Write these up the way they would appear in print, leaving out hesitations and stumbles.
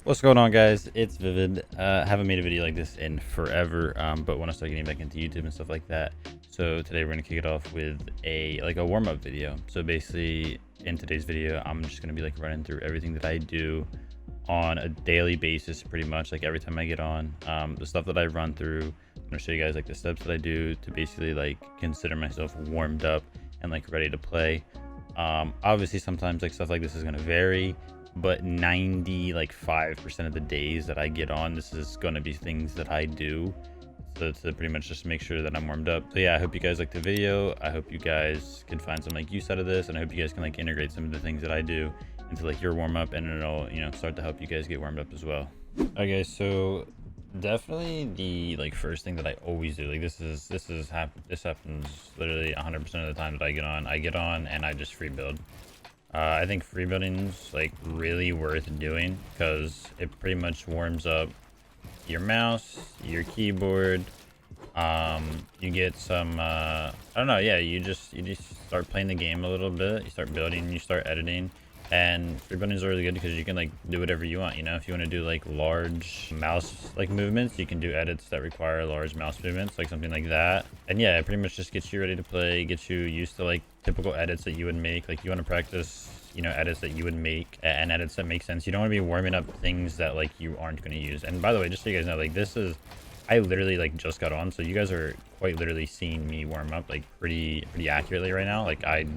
What's going on, guys? It's Vivid. Haven't made a video like this in forever, but want to start getting back into YouTube and stuff like that. So today we're gonna kick it off with a warm-up video. So basically, in today's video, I'm just gonna be running through everything that I do on a daily basis, pretty much. Every time I get on, the stuff that I run through. I'm gonna show you guys the steps that I do to basically consider myself warmed up and ready to play. Obviously, sometimes stuff like this is gonna vary, but 95% of the days that I get on, this is going to be things that I do to pretty much just make sure that I'm warmed up. So yeah, I hope you guys like the video. I hope you guys can find some use out of this, and I hope you guys can integrate some of the things that I do into your warm up, and it'll start to help you guys get warmed up as well. Okay, so definitely the first thing that I always do, this happens literally 100% of the time that I get on and I just free build. I think free building's really worth doing because it pretty much warms up your mouse, your keyboard. You get some I don't know, yeah, you just start playing the game a little bit, you start building, you start editing. And free building is really good because you can do whatever you want. If you want to do large mouse movements, you can do edits that require large mouse movements, something like that. And yeah, it pretty much just gets you ready to play, gets you used to typical edits that you would make. You want to practice edits that you would make, and edits that make sense. You don't want to be warming up things that you aren't going to use. And by the way, just so you guys know, this is, I literally just got on, so you guys are quite literally seeing me warm up pretty accurately right now. I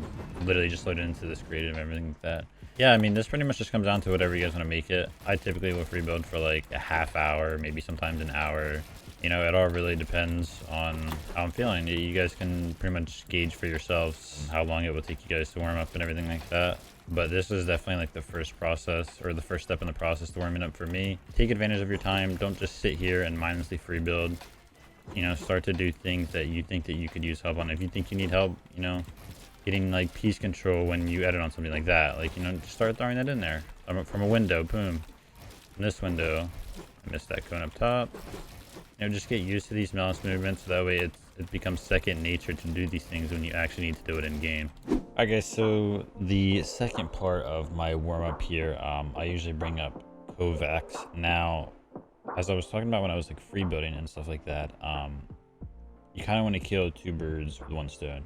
literally just loaded into this creative and everything like that. Yeah, I mean, this pretty much just comes down to whatever you guys want to make it. I typically will free build for a half hour, maybe sometimes an hour. It all really depends on how I'm feeling. You guys can pretty much gauge for yourselves how long it will take you guys to warm up and everything like that. But this is definitely the first process, or the first step in the process to warming up for me. Take advantage of your time. Don't just sit here and mindlessly free build. Start to do things that you think that you could use help on. If you think you need help, getting piece control when you edit on something like that, just start throwing that in there from a window. Boom. In this window, I missed that cone up top. Just get used to these mouse movements, so that way it becomes second nature to do these things when you actually need to do it in game. Okay, so the second part of my warm-up here, I usually bring up Kovacs. Now, as I was talking about when I was free building and stuff like that, you kind of want to kill two birds with one stone.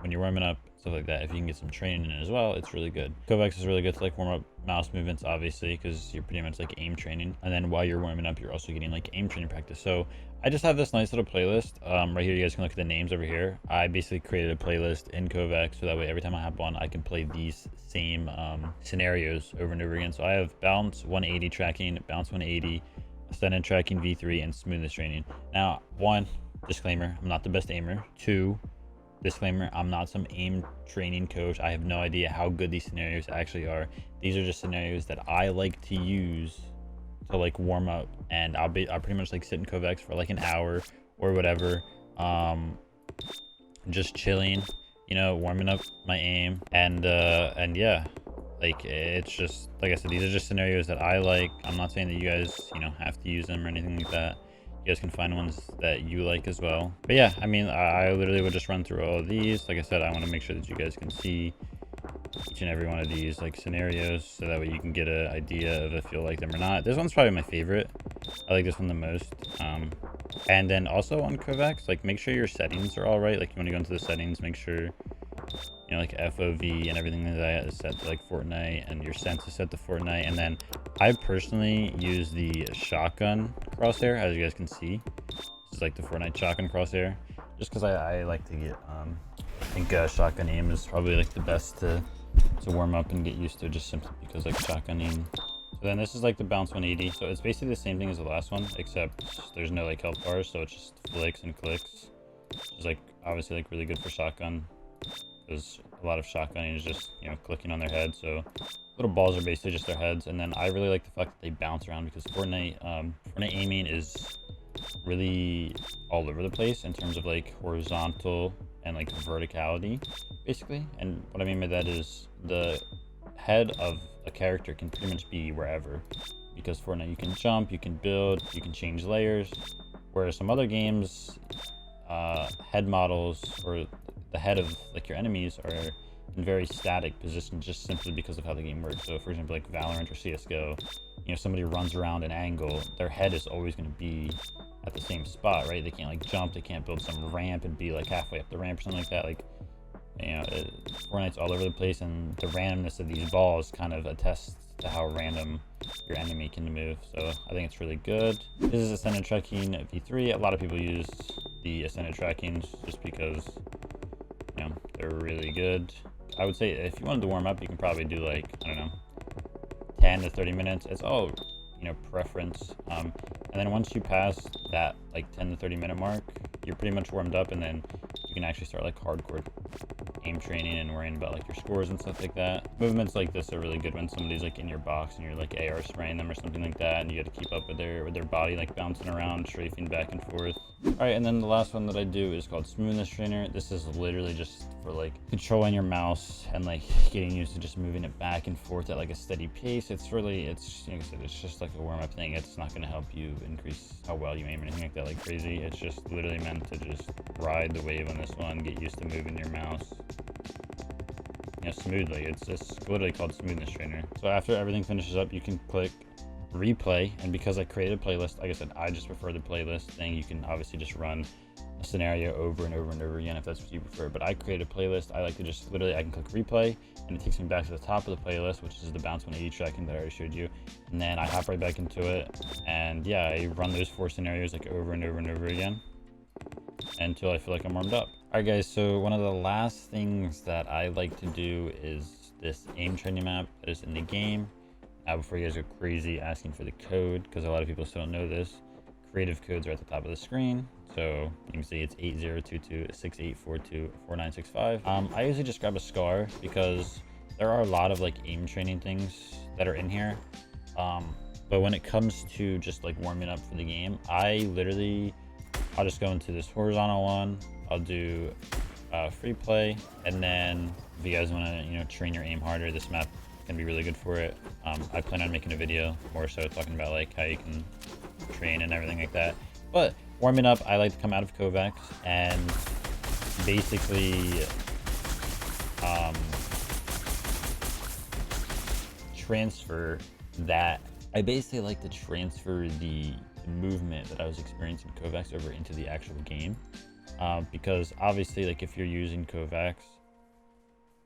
When you're warming up, stuff like that, if you can get some training in as well, it's really good. Kovacs is really good to warm up mouse movements, obviously, because you're pretty much aim training. And then while you're warming up, you're also getting aim training practice. So I just have this nice little playlist right here. You guys can look at the names over here. I basically created a playlist in Kovacs, so that way every time I have one, I can play these same scenarios over and over again. So I have bounce 180 tracking, bounce 180, ascendant tracking V3, and smoothness training. Now, one, disclaimer, I'm not the best aimer. Two, disclaimer, I'm not some aim training coach. I have no idea how good these scenarios actually are. These are just scenarios that I like to use to warm up, and I'll pretty much sit in Kovacs for an hour or whatever, just chilling, warming up my aim, and yeah, it's just I said, these are just scenarios that I like. I'm not saying that you guys have to use them or anything like that. You guys can find ones that you like as well. But yeah, I mean, I literally would just run through all of these. Like I said, I want to make sure that you guys can see each and every one of these scenarios, so that way you can get an idea of if you'll like them or not. This one's probably my favorite. I like this one the most. And then also on Kovacs, make sure your settings are all right. You want to go into the settings, make sure FOV and everything like that is set to Fortnite, and your sense is set to Fortnite. And then I personally use the shotgun crosshair, as you guys can see. This is the Fortnite shotgun crosshair, just because I like to get I think shotgun aim is probably the best to warm up and get used to, just simply because shotgunning. So then this is the bounce 180, so it's basically the same thing as the last one, except there's no health bars, so it's just flicks and clicks. It's obviously really good for shotgun, because a lot of shotgunning is just clicking on their head. So little balls are basically just their heads. And then I really like the fact that they bounce around, because Fortnite aiming is really all over the place in terms of horizontal and verticality, basically. And what I mean by that is the head of a character can pretty much be wherever, because Fortnite, you can jump, you can build, you can change layers, whereas some other games, head models, or the head of your enemies, are in very static positions, just simply because of how the game works. So for example, Valorant or CSGO, somebody runs around an angle, their head is always going to be at the same spot, right? They can't like jump, they can't build some ramp and be like halfway up the ramp or something like that. Like, Fortnite's all over the place, and the randomness of these balls kind of attests to how random your enemy can move. So I think it's really good. This is Ascended Tracking V3. A lot of people use the Ascended Trackings just because, they're really good. I would say if you wanted to warm up, you can probably do like, I don't know, 10 to 30 minutes. It's all, preference. And then once you pass that like 10 to 30 minute mark, you're pretty much warmed up, and then you can actually start like hardcore aim training and worrying about like your scores and stuff like that. Movements like this are really good when somebody's like in your box and you're like AR spraying them or something like that, and you got to keep up with their body like bouncing around, strafing back and forth. All right, and then the last one that I do is called Smoothness Trainer. This is literally just for like controlling your mouse and like getting used to just moving it back and forth at like a steady pace. It's like I said, it's just like a warm-up thing. It's not going to help you increase how well you aim or anything like that like crazy. It's just literally meant to just ride the wave on this one, get used to moving your mouse smoothly. It's literally called Smoothness Trainer. So after everything finishes up, you can click replay, and because I created a playlist, like I said, I just prefer the playlist thing. You can obviously just run a scenario over and over and over again if that's what you prefer, but I created a playlist. I like to just literally, I can click replay and it takes me back to the top of the playlist, which is the bounce 180 tracking that I already showed you, and then I hop right back into it, and yeah, I run those 4 scenarios like over and over and over again until I feel like I'm warmed up. All right guys, so one of the last things that I like to do is this aim training map that is in the game. Now, before you guys go crazy asking for the code, because a lot of people still don't know this, creative codes are at the top of the screen. So you can see it's 802268424965. I usually just grab a SCAR because there are a lot of like aim training things that are in here. But when it comes to just like warming up for the game, I'll just go into this horizontal one. I'll do free play, and then if you guys want to train your aim harder, this map can be really good for it. I plan on making a video more so talking about like how you can train and everything like that. But warming up, I like to come out of Kovacs and basically transfer that. I basically like to transfer the movement that I was experiencing in Kovacs over into the actual game, because obviously like if you're using Kovacs,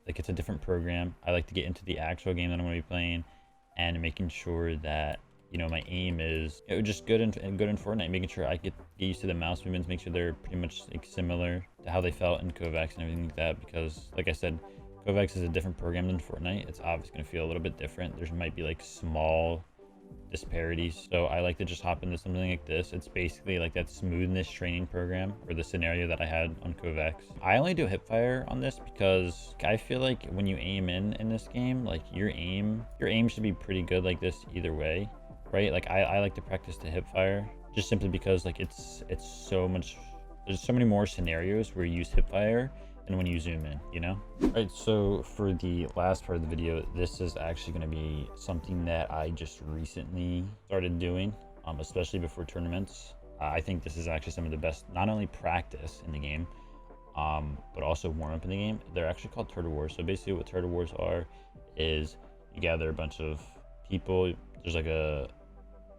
like it's a different program. I like to get into the actual game that I'm going to be playing and making sure that my aim is just good in Fortnite, making sure I get used to the mouse movements, make sure they're pretty much like similar to how they felt in Kovacs and everything like that, because like I said, Kovacs is a different program than Fortnite. It's obviously going to feel a little bit different. There might be like small disparities, so I like to just hop into something like this. It's basically like that smoothness training program or the scenario that I had on Kovacs. I only do hip fire on this because I feel like when you aim in this game, like your aim should be pretty good like this either way, right? Like I like to practice the hip fire just simply because like it's so much, there's so many more scenarios where you use hip fire and when you zoom in, All right, so for the last part of the video, this is actually going to be something that I just recently started doing, especially before tournaments. I think this is actually some of the best, not only practice in the game, but also warm up in the game. They're actually called Turtle Wars. So basically what Turtle Wars are is you gather a bunch of people. There's like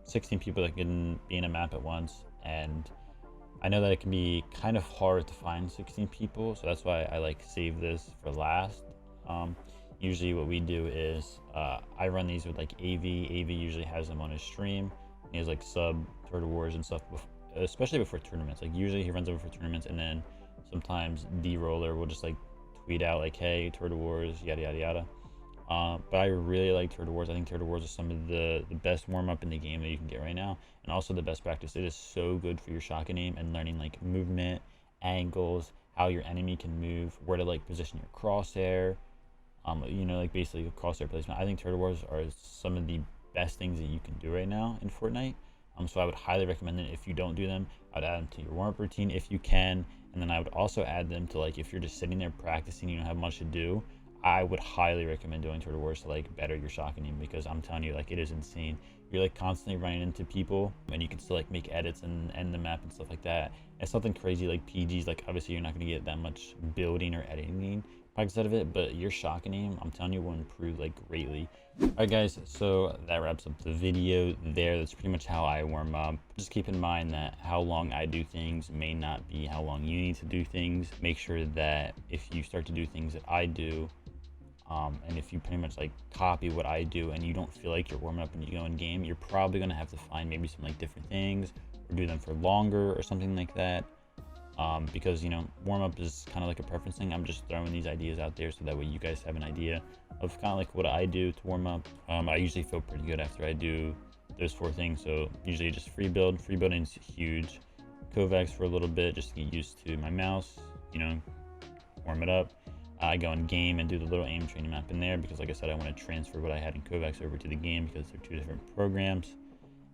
16 people that can be in a map at once, and I know that it can be kind of hard to find 16 people, so that's why I like save this for last. Usually what we do is I run these with like AV usually has them on his stream. He has like sub Turtle Wars and stuff, especially before tournaments. Like usually he runs them before tournaments, and then sometimes D-Roller will just like tweet out like, hey, Turtle Wars, yada yada yada. But I really like Turtle Wars. I think Turtle Wars is some of the best warm-up in the game that you can get right now, and also the best practice. It is so good for your shotgun aim and learning like movement, angles, how your enemy can move, where to like position your crosshair, like basically a crosshair placement. I think Turtle Wars are some of the best things that you can do right now in Fortnite. So I would highly recommend it. If you don't do them, I'd add them to your warm-up routine if you can, and then I would also add them to like if you're just sitting there practicing, you don't have much to do. I would highly recommend doing Turtle Wars to like better your shotgun aim, because I'm telling you, like, it is insane. You're like constantly running into people, and you can still like make edits and end the map and stuff like that. It's something crazy like PGs. Like obviously you're not going to get that much building or editing practice out of it, but your shotgun aim, I'm telling you, will improve like greatly. All right, guys, so that wraps up the video there. That's pretty much how I warm up. Just keep in mind that how long I do things may not be how long you need to do things. Make sure that if you start to do things that I do, and if you pretty much like copy what I do and you don't feel like you're warming up when you go in game, you're probably gonna have to find maybe some like different things or do them for longer or something like that. Because, you know, warm up is kind of like a preference thing. I'm just throwing these ideas out there so that way you guys have an idea of kind of like what I do to warm up. I usually feel pretty good after I do those 4 things. So usually just free building is huge. Kovacs for a little bit just to get used to my mouse, you know, warm it up. I go in game and do the little aim training map in there because, like I said, I want to transfer what I had in Kovacs over to the game because they're 2 different programs.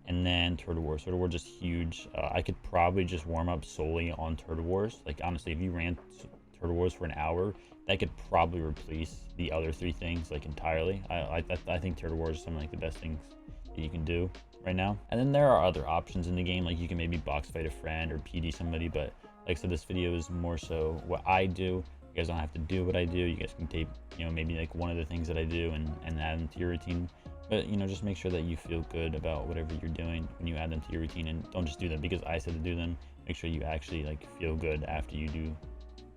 And then Turtle Wars. Turtle Wars is huge. I could probably just warm up solely on Turtle Wars. Like, honestly, if you ran Turtle Wars for an hour, that could probably replace the other 3 things like entirely. I think Turtle Wars is some of like the best things that you can do right now. And then there are other options in the game, like you can maybe box fight a friend or PD somebody. But like I said, this video is more so what I do. You guys don't have to do what I do. You guys can take, you know, maybe like one of the things that I do and add them to your routine. But, you know, just make sure that you feel good about whatever you're doing when you add them to your routine, and don't just do them because I said to do them. Make sure you actually like feel good after you do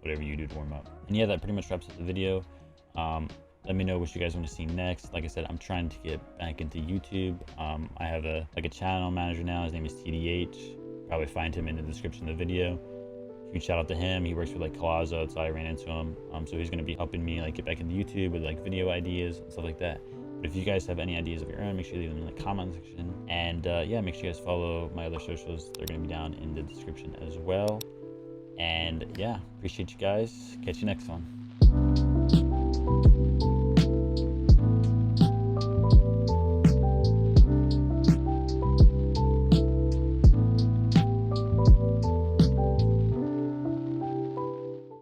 whatever you do to warm up. And yeah, that pretty much wraps up the video. Let me know what you guys want to see next. Like I said, I'm trying to get back into YouTube. I have a channel manager now. His name is TDH. Probably find him in the description of the video. Huge shout out to him. He works with like Colazo. That's how I ran into him. So he's going to be helping me like get back into YouTube with like video ideas and stuff like that. But if you guys have any ideas of your own, make sure you leave them in the comment section. And yeah, make sure you guys follow my other socials. They're going to be down in the description as well. And yeah, appreciate you guys. Catch you next one.